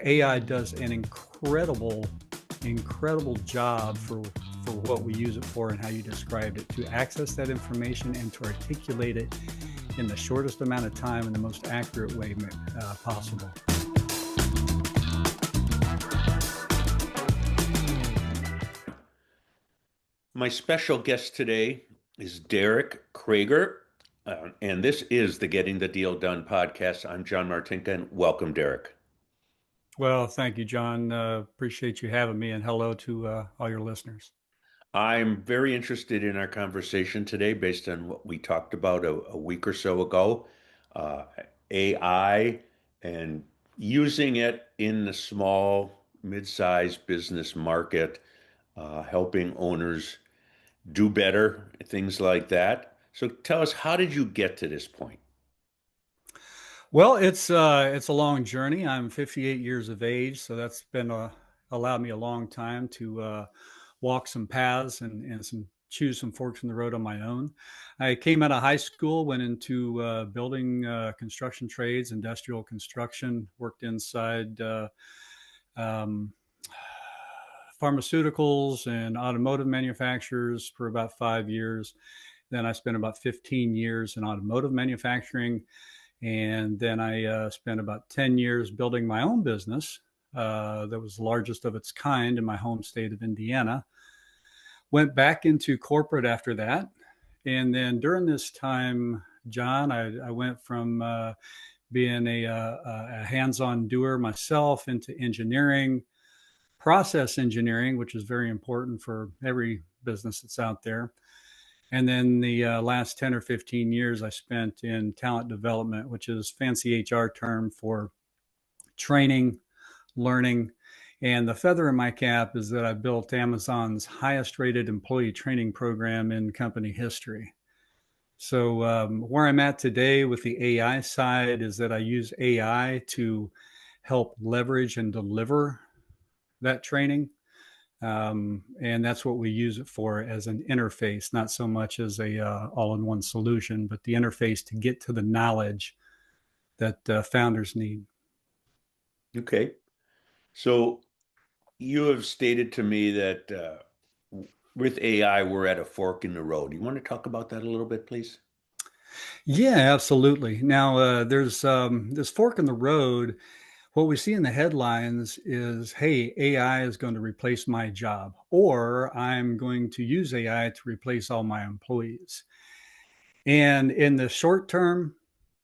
AI does an incredible job for what we use it for and how you described it, to access that information and to articulate it in the shortest amount of time in the most accurate way possible. My special guest today is Derek Crager, and this is the Getting the Deal Done podcast. I'm John Martinka, and welcome, Derek. Well, thank you, John. Appreciate you having me, and hello to all your listeners. I'm very interested in our conversation today based on what we talked about a week or so ago, uh, AI and using it in the small, mid-sized business market, helping owners do better, things like that. So tell us, how did you get to this point? Well, it's a long journey. I'm 58 years of age, so that's been allowed me a long time to walk some paths and some choose some forks in the road on my own. I came out of high school, went into building construction trades, industrial construction, worked inside um, pharmaceuticals and automotive manufacturers for about 5 years. Then I spent about 15 years in automotive manufacturing. And then I spent about 10 years building my own business that was the largest of its kind in my home state of Indiana. Went back into corporate after that. And then during this time, John, I went from being a hands on doer myself into engineering, process engineering, which is very important for every business that's out there. And then the last 10 or 15 years I spent in talent development, which is fancy HR term for training, learning. And the feather in my cap is that I built Amazon's highest rated employee training program in company history. So where I'm at today with the AI side is that I use AI to help leverage and deliver that training. And that's what we use it for, as an interface, not so much as a all-in-one solution, but the interface to get to the knowledge that founders need. Okay. So you have stated to me that with AI, we're at a fork in the road. You want to talk about that a little bit, please? Yeah, absolutely. Now, there's this fork in the road. What we see in the headlines is, hey, AI is going to replace my job, or I'm going to use AI to replace all my employees. And in the short term,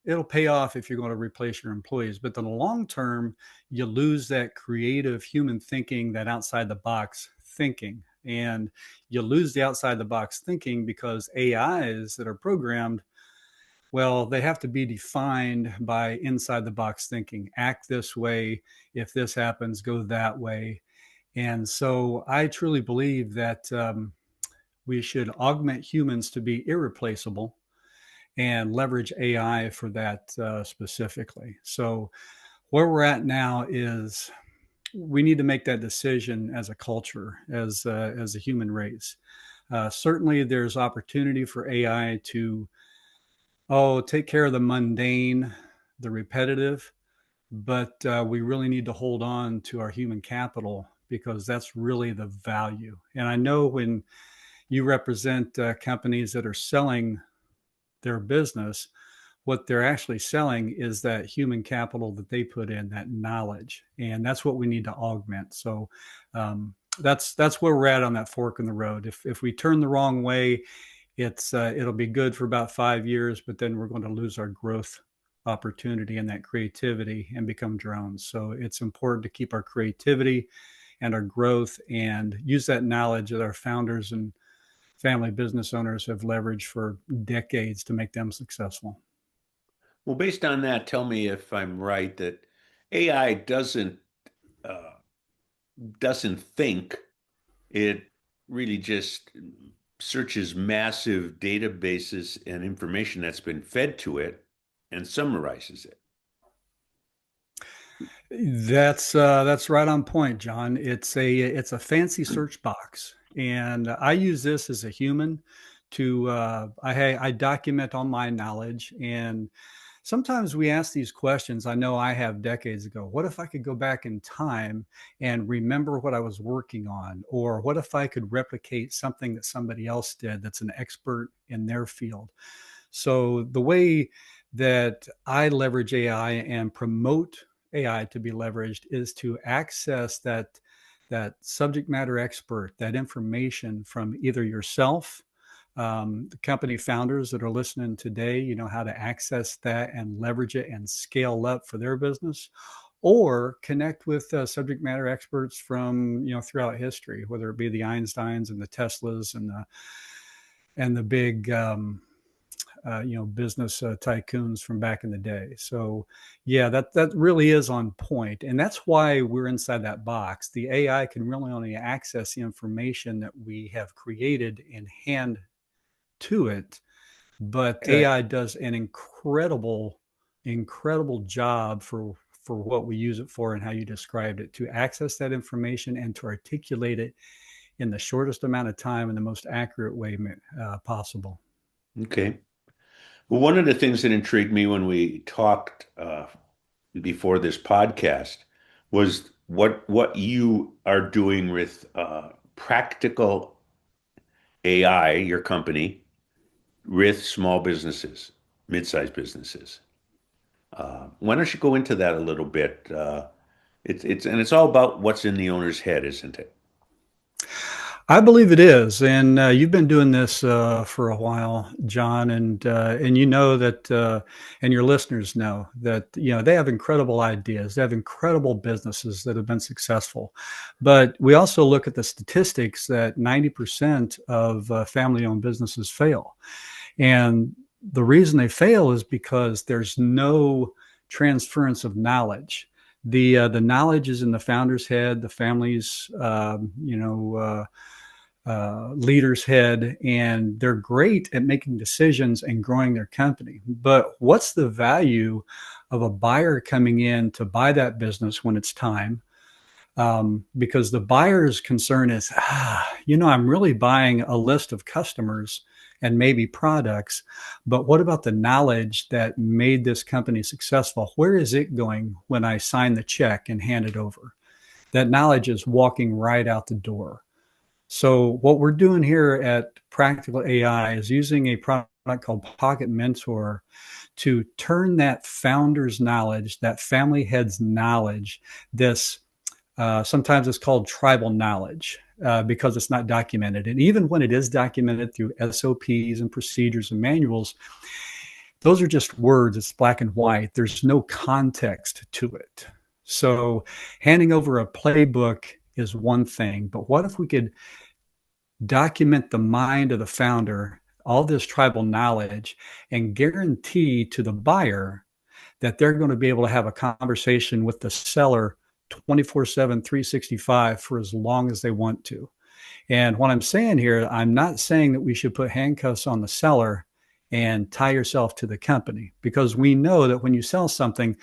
it'll pay off if you're going to replace your employees. But in the long term, you lose that creative human thinking, that outside the box thinking. And you lose the outside the box thinking because AIs that are programmed, well, they have to be defined by inside the box thinking. Act this way. If this happens, go that way. And so I truly believe that we should augment humans to be irreplaceable and leverage AI for that specifically. So where we're at now is we need to make that decision as a culture, as a human race. Certainly, there's opportunity for AI to take care of the mundane, the repetitive, but we really need to hold on to our human capital because that's really the value. And I know when you represent companies that are selling their business, what they're actually selling is that human capital that they put in, that knowledge, and that's what we need to augment. So that's where we're at on that fork in the road. If we turn the wrong way, it'll be good for about 5 years, but then we're going to lose our growth opportunity and that creativity and become drones. So it's important to keep our creativity and our growth and use that knowledge that our founders and family business owners have leveraged for decades to make them successful. Well, based on that, tell me if I'm right that AI uh, doesn't think. It really just searches massive databases and information that's been fed to it and summarizes it. That's right on point, John. It's a fancy search box, and I use this as a human to I document all my knowledge, and sometimes we ask these questions. I know I have decades ago. What if I could go back in time and remember what I was working on? Or what if I could replicate something that somebody else did that's an expert in their field? So the way that I leverage AI and promote AI to be leveraged is to access that subject matter expert, that information from either yourself, the company founders that are listening today, you know how to access that and leverage it and scale up for their business, or connect with subject matter experts from throughout history, whether it be the Einsteins and the Teslas and the big business tycoons from back in the day. So yeah, that really is on point, and that's why we're inside that box. The AI can really only access the information that we have created and hand to it, but Okay. AI does an incredible job for what we use it for and how you described it, to access that information and to articulate it in the shortest amount of time in the most accurate way possible. Okay. Well, one of the things that intrigued me when we talked before this podcast was what you are doing with practical AI, your company, with small businesses, mid-sized businesses. Why don't you go into that a little bit? It's all about what's in the owner's head, isn't it? I believe it is, and you've been doing this for a while, John, and you know that, and your listeners know that they have incredible ideas, they have incredible businesses that have been successful, but we also look at the statistics that 90% of family-owned businesses fail, and the reason they fail is because there's no transference of knowledge. The knowledge is in the founder's head, the family's leader's head, and they're great at making decisions and growing their company. But what's the value of a buyer coming in to buy that business when it's time? Because the buyer's concern is, I'm really buying a list of customers and maybe products, but what about the knowledge that made this company successful? Where is it going when I sign the check and hand it over? That knowledge is walking right out the door. So what we're doing here at Practical AI is using a product called Pocket Mentor to turn that founder's knowledge, that family head's knowledge, this sometimes it's called tribal knowledge because it's not documented. And even when it is documented through SOPs and procedures and manuals, those are just words. It's black and white. There's no context to it. So handing over a playbook is one thing, but what if we could document the mind of the founder, all this tribal knowledge, and guarantee to the buyer that they're going to be able to have a conversation with the seller 24/7, 365 for as long as they want to. And what I'm saying here, I'm not saying that we should put handcuffs on the seller and tie yourself to the company, because we know that when you sell something,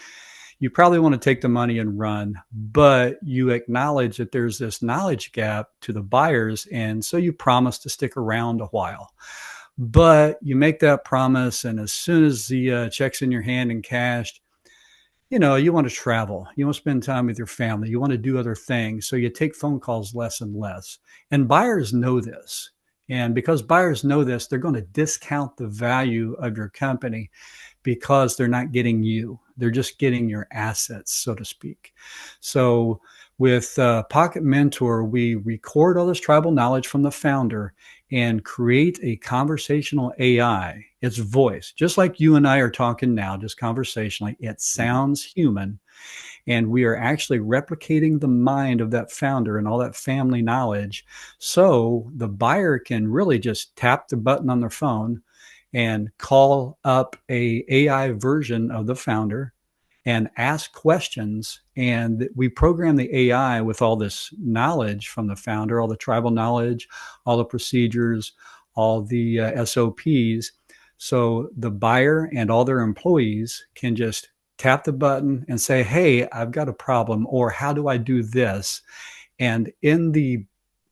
you probably want to take the money and run, but you acknowledge that there's this knowledge gap to the buyers. And so you promise to stick around a while. But you make that promise, and as soon as the check's in your hand and cashed, you want to travel, you want to spend time with your family, you want to do other things. So you take phone calls less and less. And buyers know this. And because buyers know this, they're going to discount the value of your company because they're not getting you. They're just getting your assets, so to speak. So with Pocket Mentor, we record all this tribal knowledge from the founder and create a conversational AI. It's voice, just like you and I are talking now, just conversationally. It sounds human. And we are actually replicating the mind of that founder and all that family knowledge. So the buyer can really just tap the button on their phone and call up a AI version of the founder and ask questions. And we program the AI with all this knowledge from the founder, all the tribal knowledge, all the procedures, all the SOPs. So the buyer and all their employees can just tap the button and say, hey, I've got a problem, or how do I do this? And in the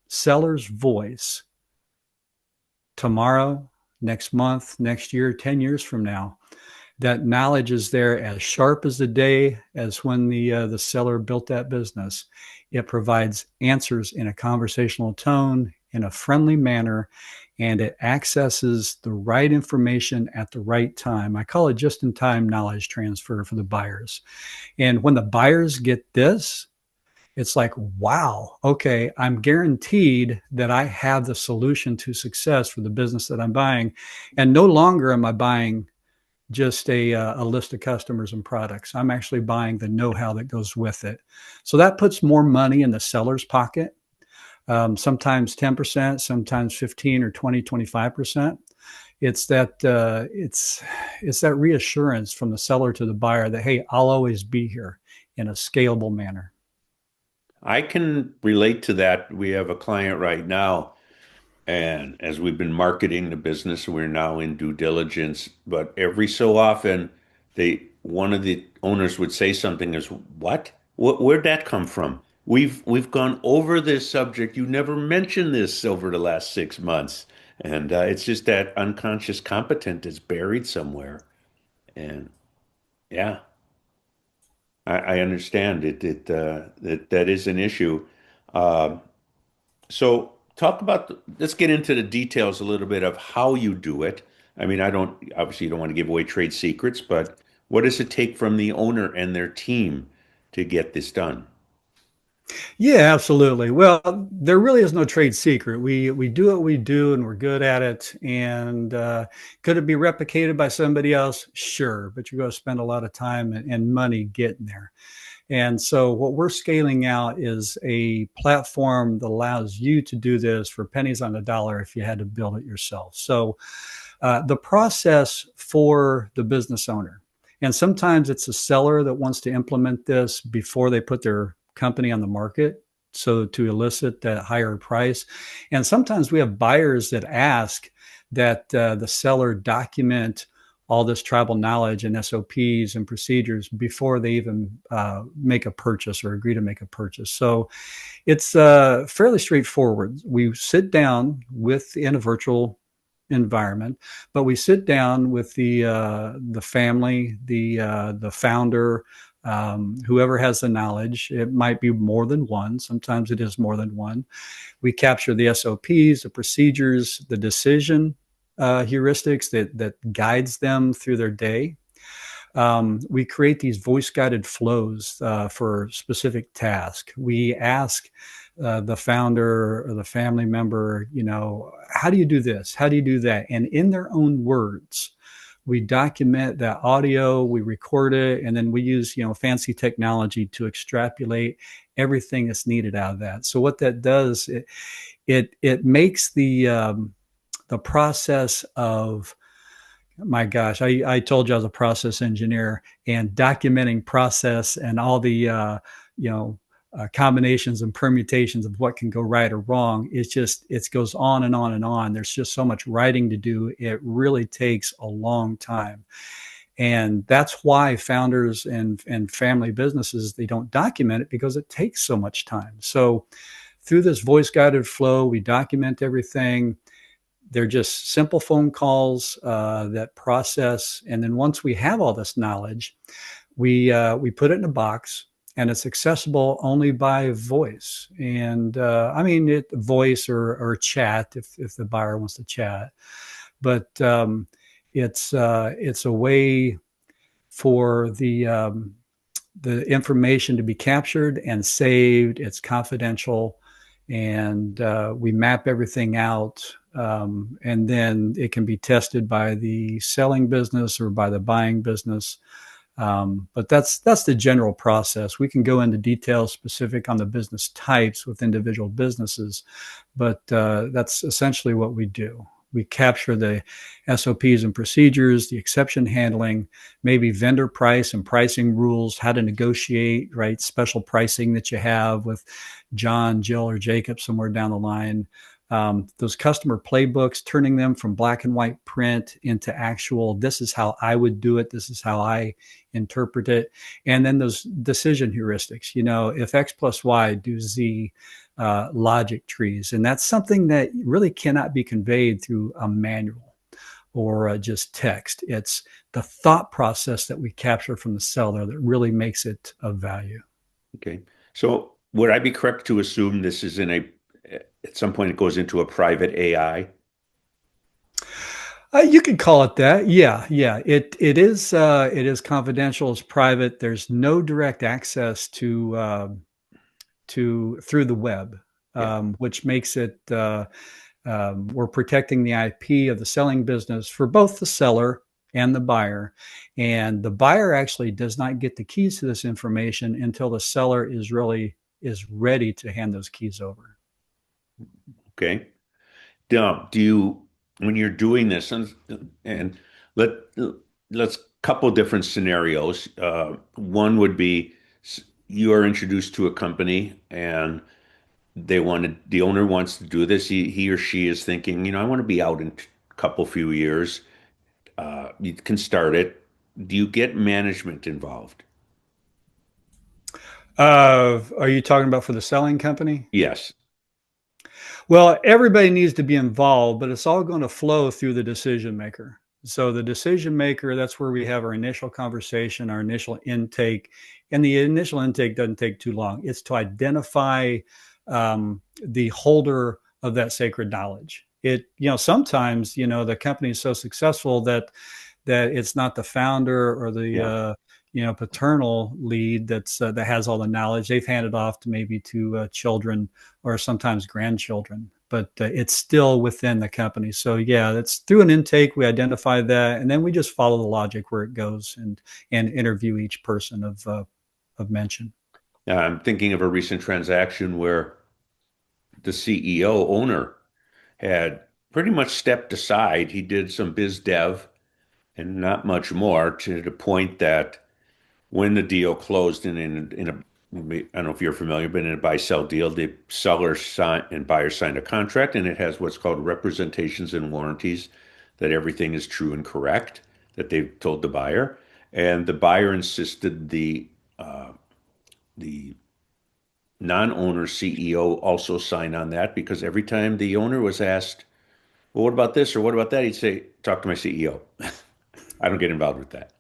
seller's voice, tomorrow, next month, next year, 10 years from now, That knowledge is there as sharp as the day as when the seller built that business. It provides answers in a conversational tone, in a friendly manner, and it accesses the right information at the right time. I call it just in time knowledge transfer for the buyers. And when the buyers get this, it's like, wow, okay, I'm guaranteed that I have the solution to success for the business that I'm buying. And no longer am I buying just a list of customers and products. I'm actually buying the know-how that goes with it. So that puts more money in the seller's pocket, sometimes 10%, sometimes 15 or 20, 25%. It's that reassurance from the seller to the buyer that, hey, I'll always be here in a scalable manner. I can relate to that. We have a client right now, and as we've been marketing the business, we're now in due diligence. But every so often, one of the owners would say something is, "What? Where'd that come from? We've gone over this subject. You never mentioned this over the last 6 months." And it's just that unconscious competent is buried somewhere. And yeah, I understand that is an issue. Uh, So talk about, let's get into the details a little bit of how you do it. I mean, obviously you don't want to give away trade secrets, but what does it take from the owner and their team to get this done? Yeah, absolutely. Well, there really is no trade secret. We do what we do, and we're good at it. And could it be replicated by somebody else? Sure, but you're going to spend a lot of time and money getting there. And so, what we're scaling out is a platform that allows you to do this for pennies on the dollar if you had to build it yourself. So, the process for the business owner, and sometimes it's a seller that wants to implement this before they put their company on the market. So, to elicit that higher price. And sometimes we have buyers that ask that the seller document all this tribal knowledge and SOPs and procedures before they even make a purchase or agree to make a purchase. So it's fairly straightforward. We sit down in a virtual environment, but we sit down with the family, the founder, whoever has the knowledge. It might be more than one. Sometimes it is more than one. We capture the SOPs, the procedures, the decision heuristics that guides them through their day. We create these voice guided flows for specific tasks. We ask the founder or the family member, how do you do this? How do you do that? And in their own words, we document that audio, we record it, and then we use fancy technology to extrapolate everything that's needed out of that. So what that does, it makes the process of, my gosh, I told you I was a process engineer, and documenting process and all the combinations and permutations of what can go right or wrong. It goes on and on and on. There's just so much writing to do. It really takes a long time. And that's why founders and family businesses, they don't document it, because it takes so much time. So through this voice guided flow, we document everything. They're just simple phone calls that process. And then once we have all this knowledge, we put it in a box, and it's accessible only by voice. And I mean, voice or chat if the buyer wants to chat. But it's a way for the information to be captured and saved. It's confidential, and we map everything out. And then it can be tested by the selling business or by the buying business. But that's the general process. We can go into details specific on the business types with individual businesses, but that's essentially what we do. We capture the SOPs and procedures, the exception handling, maybe vendor price and pricing rules, how to negotiate, right? Special pricing that you have with John, Jill, or Jacob somewhere down the line. Those customer playbooks, turning them from black and white print into actual, this is how I would do it, this is how I interpret it. And then those decision heuristics, if X plus Y, do Z, logic trees. And that's something that really cannot be conveyed through a manual. or just text. It's the thought process that we capture from the seller that really makes it of value. Okay. So would I be correct to assume this is at some point it goes into a private AI? You could call it that. Yeah, yeah. It is confidential. It's private. There's no direct access to through the web, Yeah. which makes it we're protecting the IP of the selling business for both the seller and the buyer. And the buyer actually does not get the keys to this information until the seller is ready to hand those keys over. Okay. Do you, when you're doing this, and let let's couple different scenarios. One would be you are introduced to a company and the owner wants to do this. He or she is thinking, I want to be out in a couple few years. You can start it. Do you get management involved? Are you talking about for the selling company? Yes. Well, everybody needs to be involved, but it's all going to flow through the decision maker. So the decision maker, that's where we have our initial conversation, our initial intake, and the initial intake doesn't take too long. It's to identify the holder of that sacred knowledge. Sometimes, the company is so successful that it's not the founder or the Yeah. paternal lead that has all the knowledge. They've handed off to maybe to children or sometimes grandchildren, but it's still within the company. So yeah, that's through an intake. We identify that, and then we just follow the logic where it goes and interview each person of mention. I'm thinking of a recent transaction where the CEO owner had pretty much stepped aside. He did some biz dev and not much more to the point that when the deal closed in a I don't know if you're familiar, but in a buy-sell deal, the seller sign and buyer signed a contract, and it has what's called representations and warranties that everything is true and correct that they've told the buyer. And the buyer insisted the non-owner CEO also sign on that because every time the owner was asked, "Well, what about this or what about that?" he'd say, "Talk to my CEO." I don't get involved with that.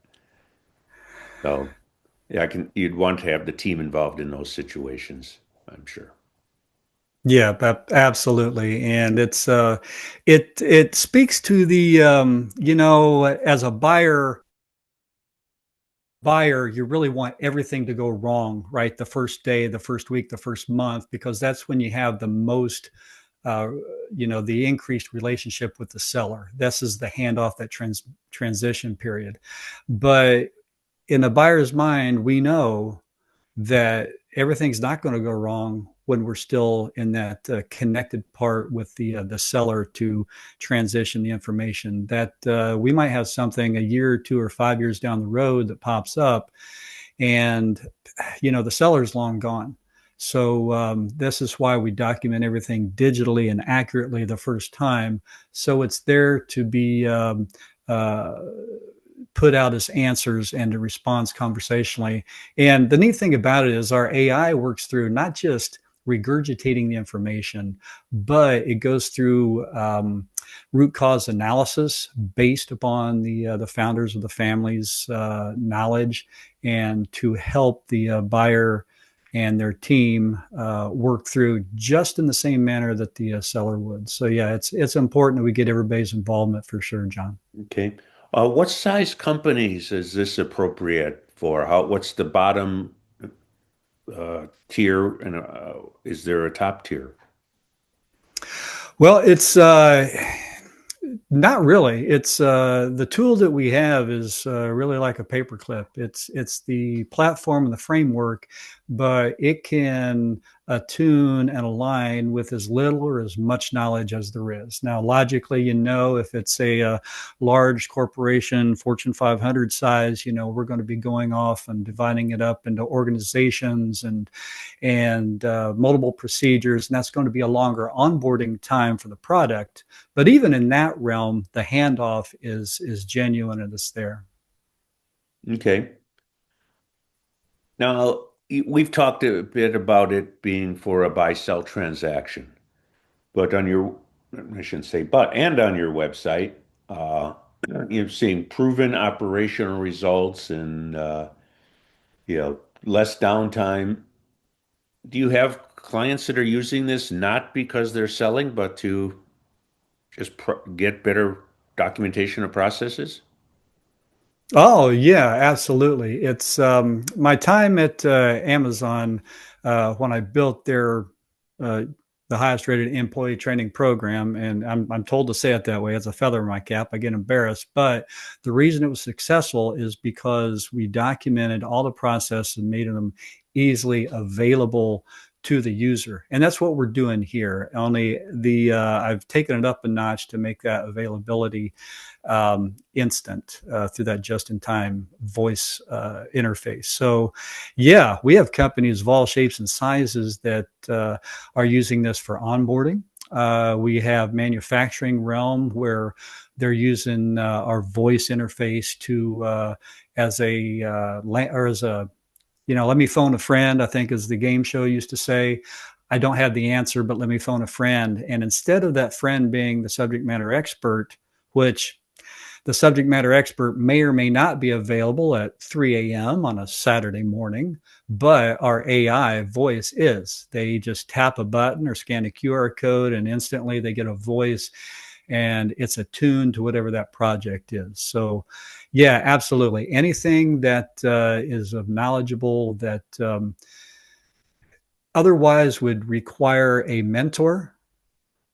So yeah, you'd want to have the team involved in those situations, I'm sure. Yeah, absolutely, and it speaks to the as a buyer, you really want everything to go wrong, right? The first day, the first week, the first month, because that's when you have the most, uh, the increased relationship with the seller. This is the handoff, that transition period. But in a buyer's mind, we know that everything's not going to go wrong when we're still in that connected part with the seller to transition the information. That we might have something a year or two or 5 years down the road that pops up, and the seller's long gone. So this is why we document everything digitally and accurately the first time. So it's there to be uh, put out as answers and to respond conversationally. And the neat thing about it is our AI works through not just regurgitating the information, but it goes through root cause analysis based upon the founders of the family's knowledge, and to help the buyer and their team work through just in the same manner that the seller would. So yeah, it's important that we get everybody's involvement for sure, John. Okay. What size companies is this appropriate for? What's the bottom tier, and is there a top tier? Well, it's not really. It's the tool that we have is really like a paperclip. It's the platform and the framework, but it can attune and align with as little or as much knowledge as there is. Now, logically, if it's a large corporation, Fortune 500 size, we're going to be going off and dividing it up into organizations and multiple procedures, and that's going to be a longer onboarding time for the product. But even in that realm, the handoff is genuine and it's there. Okay. Now, we've talked a bit about it being for a buy-sell transaction, but I shouldn't say but, and on your website, You're seeing proven operational results and less downtime. Do you have clients that are using this not because they're selling, but to just get better documentation of processes? Oh, yeah, absolutely. It's my time at Amazon when I built uh, the highest rated employee training program, and I'm told to say it that way. It's a feather in my cap. I get embarrassed, but the reason it was successful is because we documented all the process and made them easily available to the user, and that's what we're doing here. Only the I've taken it up a notch to make that availability instant through that just-in-time voice interface. So, yeah, we have companies of all shapes and sizes that are using this for onboarding. We have manufacturing realm where they're using our voice interface to as a or as a let me phone a friend. I think as the game show used to say. I don't have the answer, but let me phone a friend. And instead of that friend being the subject matter expert, which the subject matter expert may or may not be available at 3 a.m. on a Saturday morning, but our AI voice is. They just tap a button or scan a QR code, and instantly they get a voice and it's attuned to whatever that project is. So, yeah, absolutely. Anything that is of knowledgeable that otherwise would require a mentor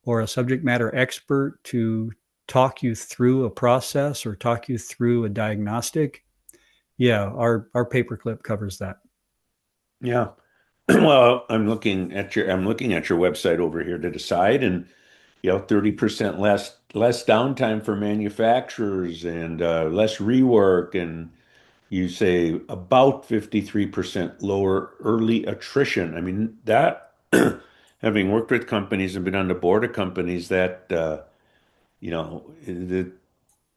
or a subject matter expert to talk you through a process or talk you through a diagnostic, yeah, our paperclip covers that. Yeah. Well, I'm looking at your website over here to decide, and 30% less downtime for manufacturers and less rework, and you say about 53% lower early attrition. I mean, that having worked with companies and been on the board of companies that you know, the,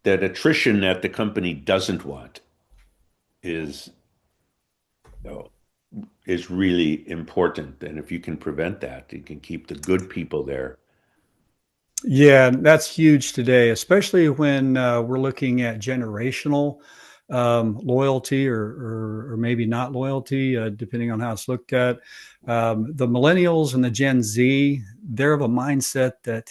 that attrition that the company doesn't want is you know, is really important. And if you can prevent that, you can keep the good people there. Yeah, that's huge today, especially when we're looking at generational loyalty or maybe not loyalty, depending on how it's looked at. The millennials and the Gen Z, they're of a mindset that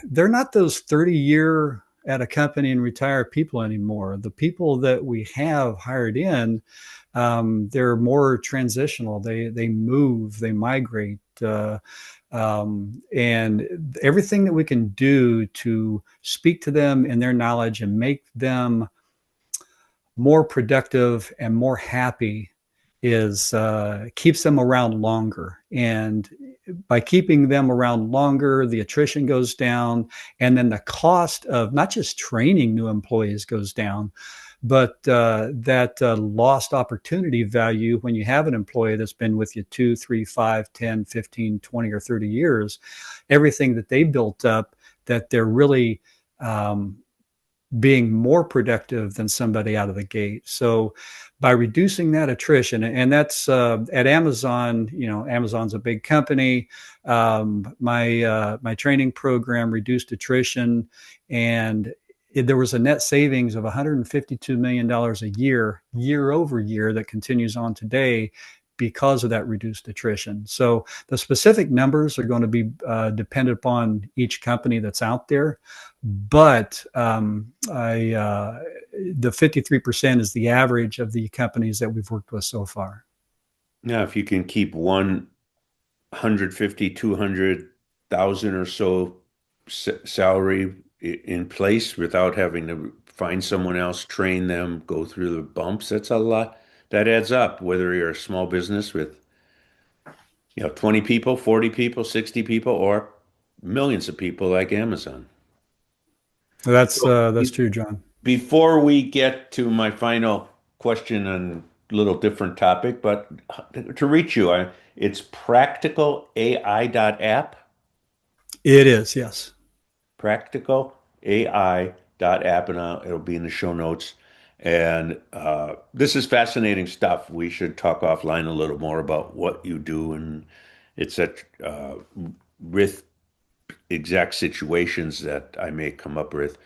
they're not those 30-year at a company and retire people anymore. The people that we have hired in, they're more transitional. They move, they migrate, and everything that we can do to speak to them in their knowledge and make them more productive and more happy is keeps them around longer. And by keeping them around longer, the attrition goes down, and then the cost of not just training new employees goes down, but that lost opportunity value when you have an employee that's been with you 2, 3, 5, 10, 15, 20, or 30 years, everything that they built up, that they're really being more productive than somebody out of the gate. So by reducing that attrition, and that's at Amazon, Amazon's a big company. My training program reduced attrition, and there was a net savings of $152 million a year over year, that continues on today because of that reduced attrition. So the specific numbers are going to be dependent upon each company that's out there, but the 53% is the average of the companies that we've worked with so far. Now, if you can keep 150, 200,000 or so salary in place without having to find someone else, train them, go through the bumps, that's a lot. That adds up, whether you're a small business with 20 people, 40 people, 60 people, or millions of people like Amazon. So That's true, John. before we get to my final question on a little different topic, but to reach you, it's practicalai.app, It is, yes. practicalai.app, and it'll be in the show notes. And this is fascinating stuff. We should talk offline a little more about what you do, and it's with exact situations that I may come up with.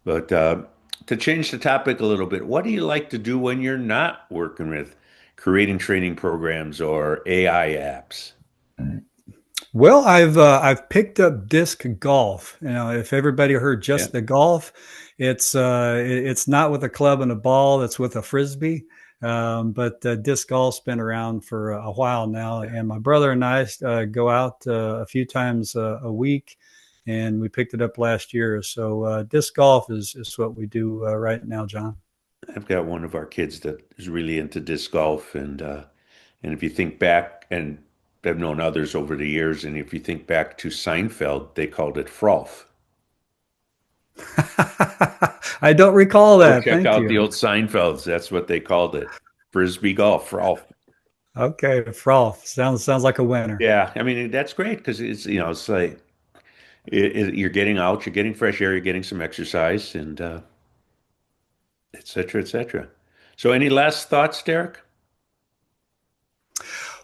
But to change the topic a little bit, what do you like to do when you're not working with creating training programs or AI apps? Well, I've picked up disc golf. You know, if everybody heard Yeah. just the golf, it's not with a club and a ball; it's with a frisbee. But disc golf's been around for a while now, and my brother and I go out a few times a week, and we picked it up last year. So disc golf is what we do right now, John. I've got one of our kids that is really into disc golf, and if you think back, and I've known others over the years, and if you think back to Seinfeld, they called it frolf. I don't recall Go that. check Thank out you. the old Seinfelds. That's what they called it. Frisbee golf, frolf. Okay, Froth sounds like a winner. Yeah, I mean that's great because it's like you're getting out, you're getting fresh air, you're getting some exercise, and et cetera, et cetera. So, any last thoughts, Derek?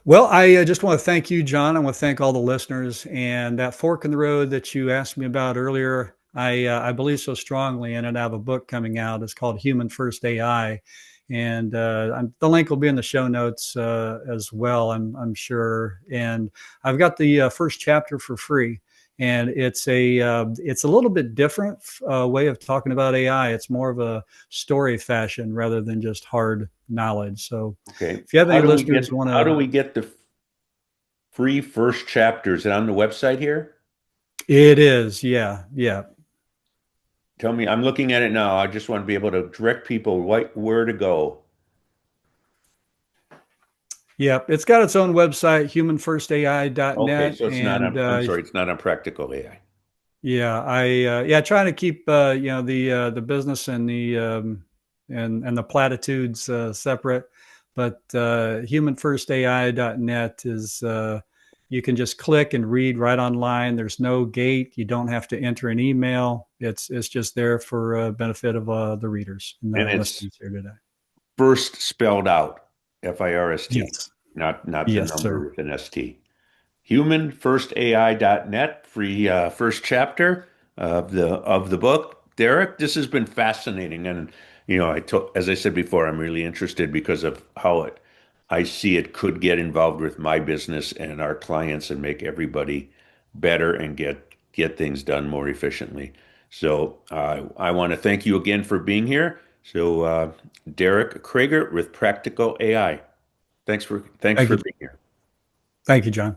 Well, I just want to thank you, John. I want to thank all the listeners. And that fork in the road that you asked me about earlier, I believe so strongly in it. I have a book coming out. It's called Human First AI, and the link will be in the show notes as well. I'm sure. And I've got the first chapter for free. And it's a little bit different way of talking about AI. It's more of a story fashion rather than just hard knowledge. So Okay. if you have any listeners who want How to do we get the free first chapter? Is it on the website here? It is, yeah, yeah, Tell me, I'm looking at it now. I just want to be able to direct people where to go. yeah. It's got its own website, Okay, humanfirstai.net, so it's not and on, I'm sorry, it's not on Practical AI. yeah, trying to keep the business and the platitudes separate, but humanfirstai.net is you can just click and read right online. There's no gate. You don't have to enter an email. It's just there for benefit of the readers and And the it's listeners here today. first spelled out, First, Yes, not the yes, number sir. with an ST. Humanfirstai.net, free first chapter of the book. Derek, this has been fascinating, and as I said before, I'm really interested because of how I see it could get involved with my business and our clients and make everybody better and get things done more efficiently. So I want to thank you again for being here. So Derek Crager with Practical AI. Thanks for Thank you, being here. thank you, John.